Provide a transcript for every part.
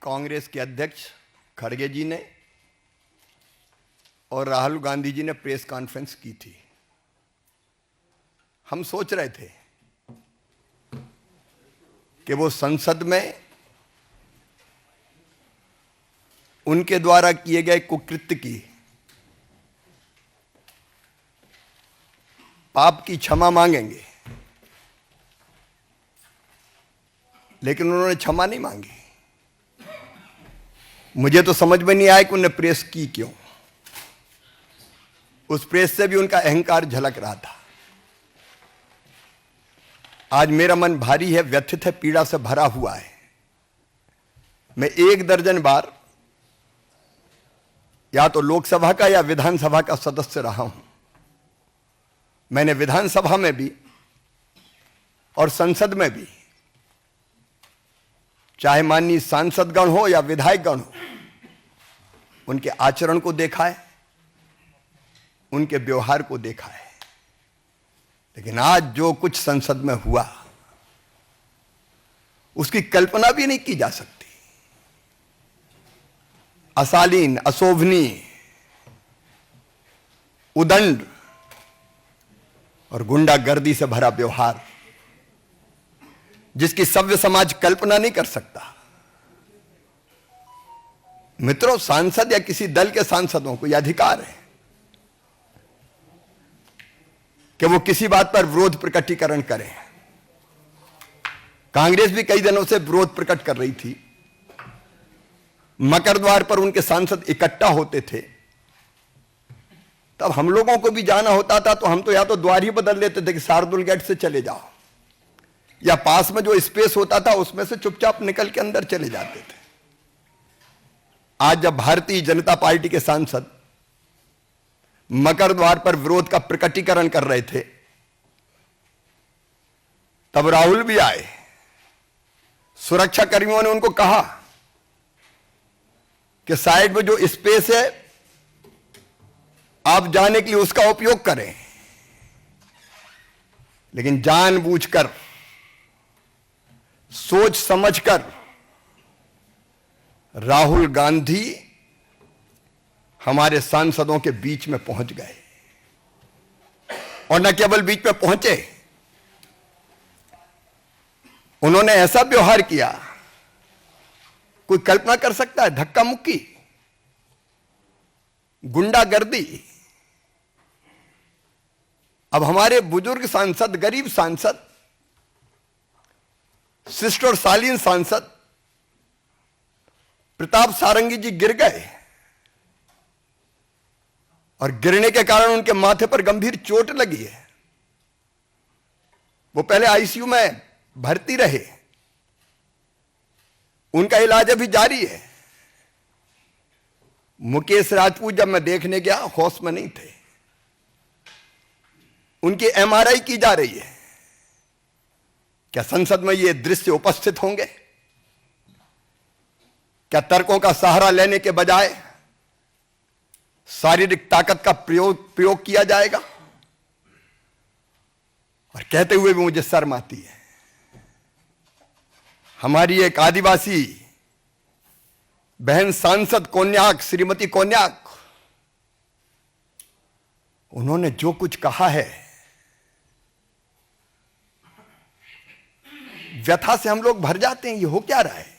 कांग्रेस के अध्यक्ष खड़गे जी ने और राहुल गांधी जी ने प्रेस कॉन्फ्रेंस की थी। हम सोच रहे थे कि वो संसद में उनके द्वारा किए गए कुकृत्य की, पाप की क्षमा मांगेंगे, लेकिन उन्होंने क्षमा नहीं मांगी। मुझे तो समझ में नहीं आया कि उन्होंने प्रेस की क्यों। उस प्रेस से भी उनका अहंकार झलक रहा था। आज मेरा मन भारी है, व्यथित है, पीड़ा से भरा हुआ है। मैं 1 दर्जन बार या तो लोकसभा का या विधानसभा का सदस्य रहा हूं। मैंने विधानसभा में भी और संसद में भी, चाहे माननीय सांसदगण हो या विधायकगण हो, उनके आचरण को देखा है, उनके व्यवहार को देखा है। लेकिन आज जो कुछ संसद में हुआ, उसकी कल्पना भी नहीं की जा सकती। अशालीन, अशोभनीय, उदंड और गुंडागर्दी से भरा व्यवहार, जिसकी सभ्य समाज कल्पना नहीं कर सकता। मित्रों, सांसद या किसी दल के सांसदों को यह अधिकार है कि वो किसी बात पर विरोध प्रकटीकरण करें। कांग्रेस भी कई दिनों से विरोध प्रकट कर रही थी। मकर द्वार पर उनके सांसद इकट्ठा होते थे, तब हम लोगों को भी जाना होता था तो हम तो या तो द्वार ही बदल लेते थे कि शार्दुल गेट से चले जाओ, या पास में जो स्पेस होता था उसमें से चुपचाप निकल के अंदर चले जाते थे। आज जब भारतीय जनता पार्टी के सांसद मकर द्वार पर विरोध का प्रकटीकरण कर रहे थे, तब राहुल भी आए। सुरक्षा कर्मियों ने उनको कहा कि साइड में जो स्पेस है आप जाने के लिए उसका उपयोग करें। लेकिन जानबूझकर, सोच समझकर राहुल गांधी हमारे सांसदों के बीच में पहुंच गए। और न केवल बीच में पहुंचे, उन्होंने ऐसा व्यवहार किया, कोई कल्पना कर सकता है? धक्का मुक्की, गुंडागर्दी। अब हमारे बुजुर्ग सांसद, गरीब सांसद, शिष्ट और शालीन सांसद प्रताप सारंगी जी गिर गए और गिरने के कारण उनके माथे पर गंभीर चोट लगी है। वो पहले आईसीयू में भर्ती रहे, उनका इलाज अभी जारी है। मुकेश राजपूत जब मैं देखने गया, होश में नहीं थे। उनकी एमआरआई की जा रही है। क्या संसद में ये दृश्य उपस्थित होंगे? क्या तर्कों का सहारा लेने के बजाय शारीरिक ताकत का प्रयोग किया जाएगा? और कहते हुए भी मुझे शर्म आती है। हमारी एक आदिवासी बहन सांसद कोन्याक, श्रीमती कोन्याक, उन्होंने जो कुछ कहा है, व्यथा से हम लोग भर जाते हैं। ये हो क्या रहा है?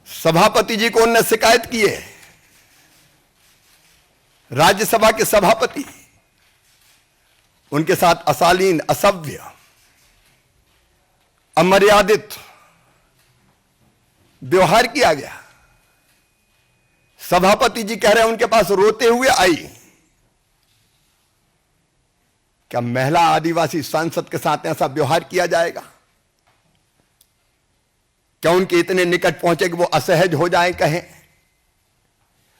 सभापति जी को उन्होंने शिकायत की है, राज्यसभा के सभापति। उनके साथ अशालीन, असभ्य, अमर्यादित व्यवहार किया गया। सभापति जी कह रहे हैं उनके पास रोते हुए आई। क्या महिला आदिवासी सांसद के साथ ऐसा व्यवहार किया जाएगा? क्या उनके इतने निकट पहुंचे कि वो असहज हो जाए, कहें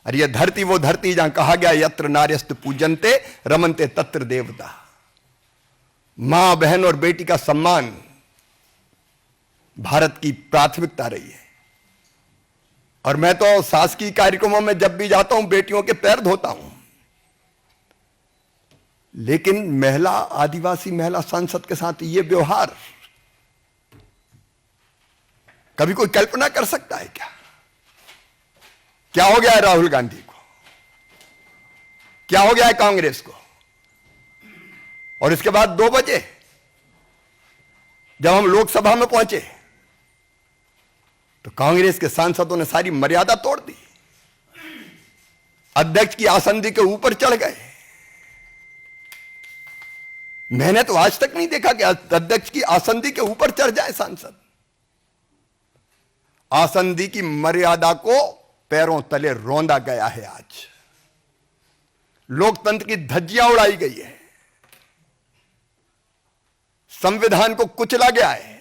अरे ये धरती वो धरती जहां कहा गया यत्र नार्यस्त पूजन्ते रमन्ते तत्र देवता। मां, बहन और बेटी का सम्मान भारत की प्राथमिकता रही है। और मैं तो शासकीय कार्यक्रमों में जब भी जाता हूं, बेटियों के पैर धोता हूं। लेकिन महिला, आदिवासी महिला सांसद के साथ ये व्यवहार, कभी कोई कल्पना कर सकता है क्या? क्या हो गया है राहुल गांधी को? क्या हो गया है कांग्रेस को? और इसके बाद 2 बजे जब हम लोकसभा में पहुंचे तो कांग्रेस के सांसदों ने सारी मर्यादा तोड़ दी, अध्यक्ष की आसंदी के ऊपर चढ़ गए। मैंने तो आज तक नहीं देखा कि अध्यक्ष की आसंदी के ऊपर चढ़ जाए सांसद। आसंदी की मर्यादा को पैरों तले रौंदा गया है। आज लोकतंत्र की धज्जियां उड़ाई गई है, संविधान को कुचला गया है,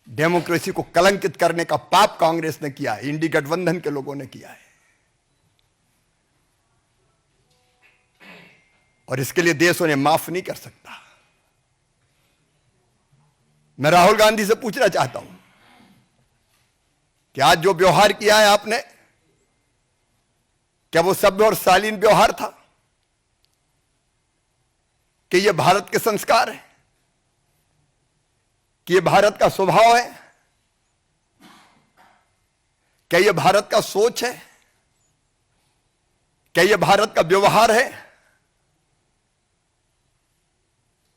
डेमोक्रेसी को कलंकित करने का पाप कांग्रेस ने किया है, इंडी गठबंधन के लोगों ने किया है। और इसके लिए देश उन्हें माफ नहीं कर सकता। मैं राहुल गांधी से पूछना चाहता हूं कि आज जो व्यवहार किया है आपने, क्या वो सभ्य और शालीन व्यवहार था? कि ये भारत के संस्कार है? कि ये भारत का स्वभाव है? क्या ये भारत का सोच है? क्या ये भारत का व्यवहार है?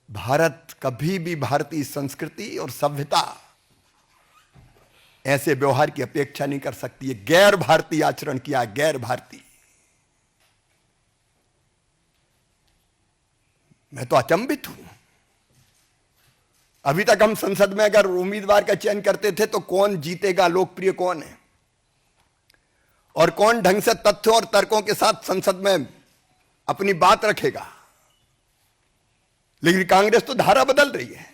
भारत कभी भी भारतीय संस्कृति और सभ्यता ऐसे व्यवहार की अपेक्षा नहीं कर सकती है। गैर भारतीय आचरण किया, गैर भारतीय। मैं तो अचंभित हूं। अभी तक हम संसद में अगर उम्मीदवार का चयन करते थे तो कौन जीतेगा, लोकप्रिय कौन है और कौन ढंग से तथ्यों और तर्कों के साथ संसद में अपनी बात रखेगा। लेकिन कांग्रेस तो धारा बदल रही है।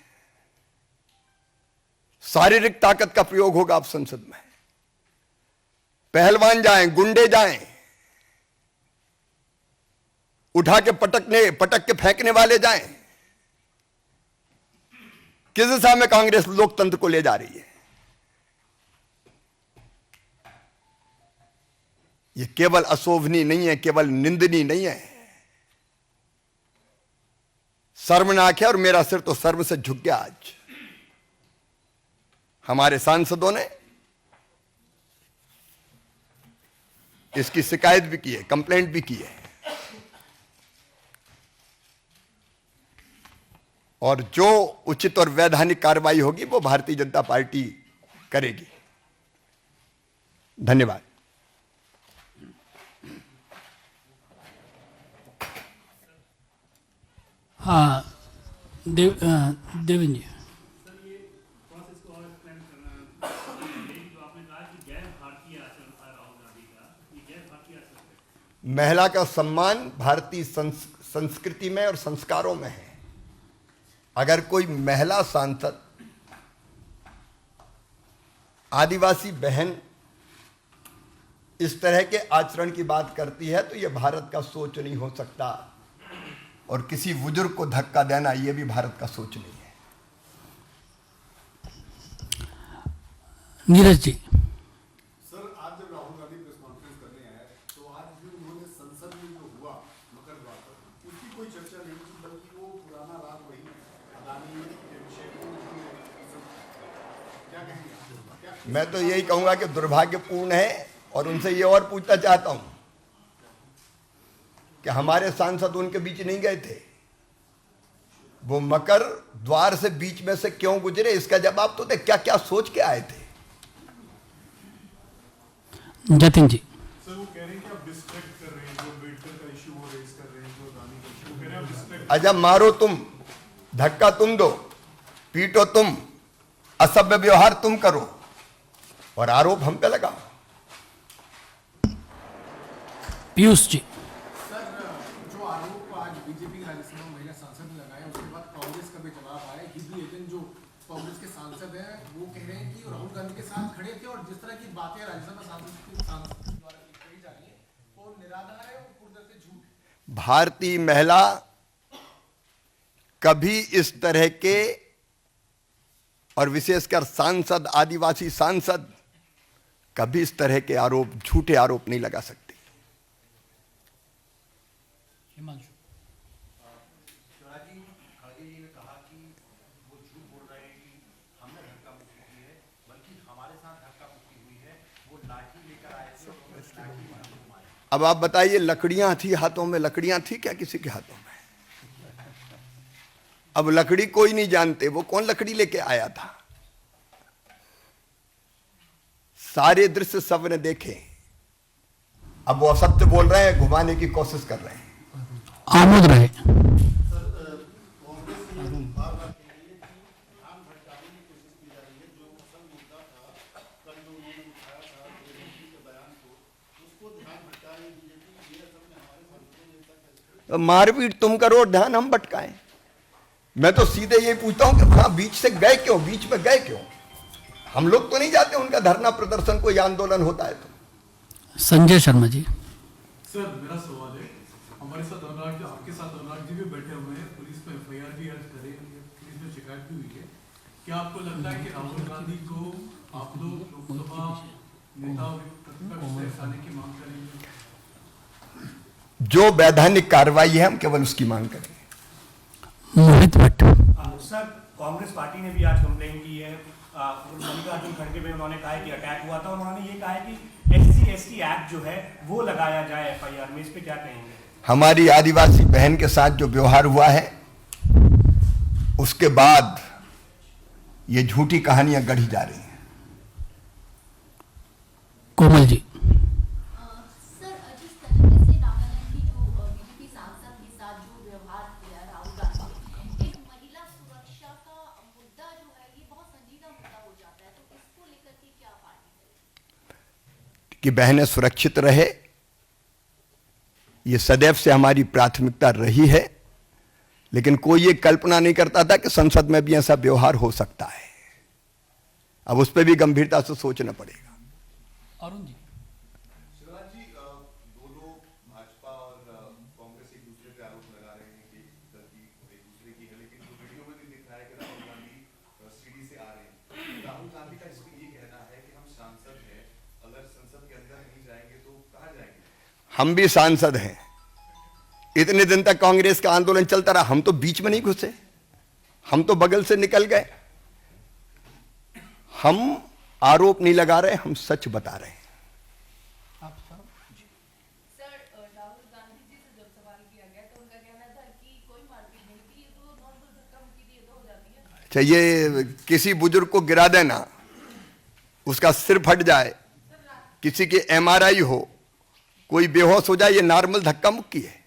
शारीरिक ताकत का प्रयोग होगा अब संसद में। पहलवान जाएं, गुंडे जाएं, उठा के पटक के फेंकने वाले जाएं। किस दिशा में कांग्रेस लोकतंत्र को ले जा रही है? यह केवल अशोभनीय नहीं है, केवल निंदनीय नहीं है, शर्मनाक है। और मेरा सिर तो शर्म से झुक गया। आज हमारे सांसदों ने इसकी शिकायत भी की है, कंप्लेंट भी की है। और जो उचित और वैधानिक कार्रवाई होगी वो भारतीय जनता पार्टी करेगी। धन्यवाद। हाँ, देवेंद्र जी। महिला का सम्मान भारतीय संस्कृति में और संस्कारों में है। अगर कोई महिला सांसद, आदिवासी बहन इस तरह के आचरण की बात करती है तो यह भारत का सोच नहीं हो सकता। और किसी बुजुर्ग को धक्का देना यह भी भारत का सोच नहीं है। नीरज जी। सर, आज जब राहुल गांधी प्रेस कॉन्फ्रेंस करने आए तो आज भी उन्होंने संसद में जो हुआ मकर बात, उसकी कोई चर्चा नहीं की, बल्कि वो पुराना राग वही अदानी के विषय को क्या कहेंगे? मैं तो यही कहूंगा कि दुर्भाग्यपूर्ण है। और उनसे ये और पूछना चाहता हूं कि हमारे सांसद उनके बीच नहीं गए थे, वो मकर द्वार से बीच में से क्यों गुजरे? इसका जवाब तो दे। क्या क्या सोच के आए थे? जतिन जी। सर, वो कह रहे हैं कि आप डिस्ट्रैक्ट कर रहे हैं, जो अम्बेडकर का इश्यू वो रेज कर रहे हैं, जो अदानी का इश्यू, कह रहे हैं आप डिस्ट्रैक्ट। अजब, मारो तुम, धक्का तुम दो, पीटो तुम, असभ्य व्यवहार तुम करो और आरोप हम पे लगाओ। पीयूष जी। सर, जो आरोप आज बीजेपी राज्यसभा महिला सांसद ने लगाया, उसके बाद कांग्रेस का भी जवाब आया। हिबी एजेंट जो कांग्रेस के सांसद हैं वो कह रहे हैं कि राहुल गांधी के साथ खड़े थे और जिस तरह की बातें राज्यसभा सांसद द्वारा कही जा रही है वो निराधार है और पूरी तरह से झूठ है। भारतीय महिला कभी इस तरह के, और विशेषकर सांसद, आदिवासी सांसद, कभी इस तरह के आरोप, झूठे आरोप नहीं लगा सकती। हिमांशु। शिवराज जी, खड़गे जी ने कहा कि वो झूठ बोल रहे हैं कि हम अब आप बताइए, लकड़ियां थी हाथों में, लकड़ियां थी क्या किसी के हाथों में? अब लकड़ी कोई नहीं जानते, वो कौन लकड़ी लेके आया था। सारे दृश्य सबने देखे। अब वो असत्य बोल रहे हैं, घुमाने की कोशिश कर रहे हैं। आमोद रहे। मारपीट तुम करो, ध्यान हम भटकाएं। मैं तो सीधे ये पूछता हूं कि वहां बीच से गए क्यों, बीच में गए क्यों? हम लोग तो नहीं जाते उनका धरना प्रदर्शन, कोई आंदोलन होता है तो। संजय शर्मा जी। सर मेरा सवाल है, हमारे साथ अनुराग जी, आपके साथ अनुराग जी भी बैठे हुए हैं, पुलिस में एफआईआर भी दर्ज करे, पुलिस में शिकायत भी हुई है। क्या आपको लगता है कि राहुल गांधी को आप लोग लोकसभा नेता प्रतिपक्ष से हटाने की मांग करेंगे? जो वैधानिक कार्रवाई है हम केवल उसकी मांग करेंगे। मोहित भट्ट। सर कांग्रेस पार्टी ने भी आज कंप्लेन की है, मल्लिकार्जुन खड़गे में उन्होंने कहा है कि अटैक हुआ था, उन्होंने ये कहा है कि SC/ST एक्ट जो है वो लगाया जाए एफआईआर में, इस पे क्या कहेंगे? हमारी आदिवासी बहन के साथ जो व्यवहार हुआ है उसके बाद ये झूठी कहानियां गढ़ी जा रही हैं। कोमल जी। सर, जिस तरीके से नागालैंड की जो बीजेपी सांसद के साथ जो व्यवहार किया राहुल गांधी, एक महिला सुरक्षा का मुद्दा जो है ये बहुत संजीदा मुद्दा हो जाता है, तो इसको लेकर के क्या पार्टी करेगी? कि बहनें सुरक्षित रहे, ये सदैव से हमारी प्राथमिकता रही है, लेकिन कोई ये कल्पना नहीं करता था कि संसद में भी ऐसा व्यवहार हो सकता है। अब उस पर भी गंभीरता से सोचना पड़ेगा। अरुण जी। शिवराज जी, दोनों भाजपा और कांग्रेस एक दूसरे पे आरोप लगा रहे हैं कि गलती एक दूसरे की है, लेकिन जो वीडियो में भी दिख रहा है कि राहुल गांधी सीढ़ी से आ रहे हैं। राहुल गांधी का इसमें ये कहना है कि हम सांसद हैं, अगर संसद के अंदर नहीं जाएंगे तो कहाँ जाएंगे? हम भी सांसद हैं। इतने दिन तक कांग्रेस का आंदोलन चलता रहा, हम तो बीच में नहीं घुसे, हम तो बगल से निकल गए। हम आरोप नहीं लगा रहे, हम सच बता रहे हैं। सर, राहुल गांधी जी से जब सवाल किया गया तो उनका कहना था कि कोई मारपीट नहीं थी, ये तो नॉर्मल धक्का मुक्की थी, ये तो हो जाती है। अच्छा, ये किसी बुजुर्ग को गिरा देना, उसका सिर फट जाए, किसी की MRI हो, कोई बेहोश हो जाए, ये नॉर्मल धक्का मुक्की है?